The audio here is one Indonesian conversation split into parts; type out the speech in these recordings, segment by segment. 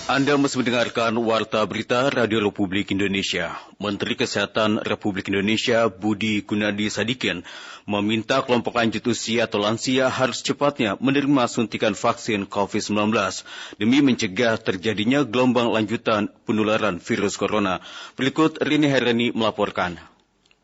Anda masih mendengarkan Warta Berita Radio Republik Indonesia. Menteri Kesehatan Republik Indonesia Budi Gunadi Sadikin meminta kelompok lanjut usia atau lansia harus cepatnya menerima suntikan vaksin COVID-19 demi mencegah terjadinya gelombang lanjutan penularan virus corona. Berikut Rini Herani melaporkan.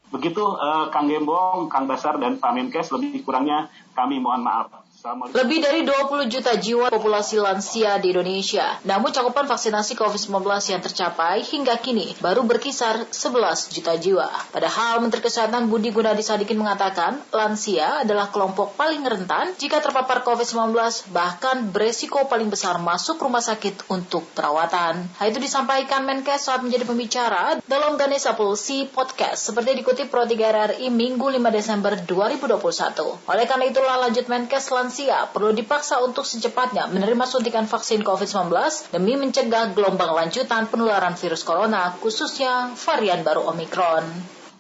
Begitu Kang Gembong, Kang Basar, dan Pak Menkes, lebih kurangnya kami mohon maaf. Lebih dari 20 juta jiwa populasi lansia di Indonesia. Namun cakupan vaksinasi COVID-19 yang tercapai hingga kini baru berkisar 11 juta jiwa. Padahal Menteri Kesehatan Budi Gunadi Sadikin mengatakan lansia adalah kelompok paling rentan jika terpapar COVID-19, bahkan beresiko paling besar masuk rumah sakit untuk perawatan. Hal itu disampaikan Menkes saat menjadi pembicara dalam Ganesha Pulsi Podcast seperti dikutip Pro 3 RRI Minggu 5 Desember 2021. Oleh karena itulah lanjut Menkes lansia perlu dipaksa untuk secepatnya menerima suntikan vaksin COVID-19 demi mencegah gelombang lanjutan penularan virus corona, khususnya varian baru Omikron.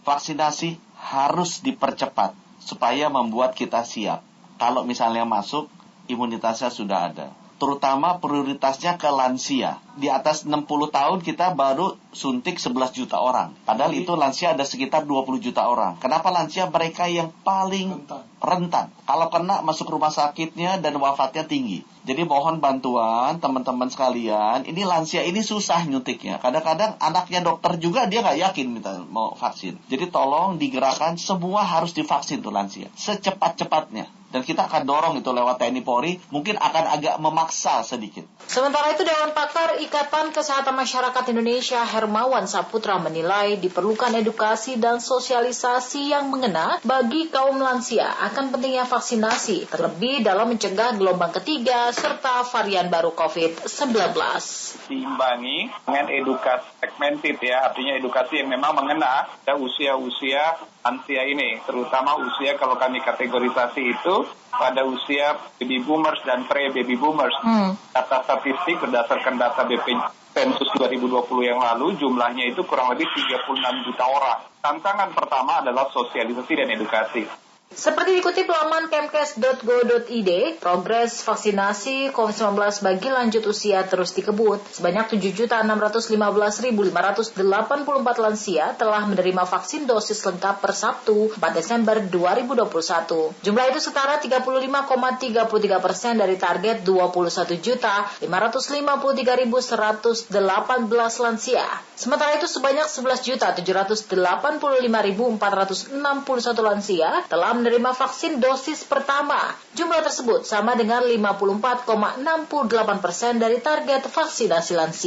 Vaksinasi harus dipercepat supaya membuat kita siap. Kalau misalnya masuk, imunitasnya sudah ada. Terutama prioritasnya ke lansia. Di atas 60 tahun kita baru suntik 11 juta orang. Padahal itu lansia ada sekitar 20 juta orang. Kenapa lansia? Mereka yang paling rentan. Kalau kena masuk rumah sakitnya dan wafatnya tinggi. Jadi mohon bantuan teman-teman sekalian. Ini lansia ini susah nyuntiknya. Kadang-kadang anaknya dokter juga dia nggak yakin mau vaksin. Jadi tolong digerakkan, semua harus divaksin tuh lansia. Secepat-cepatnya. Dan kita akan dorong itu lewat TNI Polri, mungkin akan agak memaksa sedikit. Sementara itu Dewan Pakar Ikatan Kesehatan Masyarakat Indonesia Hermawan Saputra menilai diperlukan edukasi dan sosialisasi yang mengena bagi kaum lansia akan pentingnya vaksinasi, terlebih dalam mencegah gelombang ketiga serta varian baru COVID-19. Diimbangi dengan edukasi segmented ya, artinya edukasi yang memang mengena usia-usia lansia ini, terutama usia kalau kami kategorisasi itu pada usia baby boomers dan pre-baby boomers. Data statistik berdasarkan data Sensus 2020 yang lalu jumlahnya itu kurang lebih 36 juta orang. Tantangan pertama adalah sosialisasi dan edukasi. Seperti dikutip laman kemkes.go.id, progres vaksinasi COVID-19 bagi lanjut usia terus dikebut. Sebanyak 7.615.584 lansia telah menerima vaksin dosis lengkap per Sabtu 4 Desember 2021. Jumlah itu setara 35,33% dari target 21.553.118 lansia. Sementara itu sebanyak 11.785.461 lansia telah menerima vaksin dosis pertama. Jumlah tersebut sama dengan 54,68% dari target vaksinasi lansia.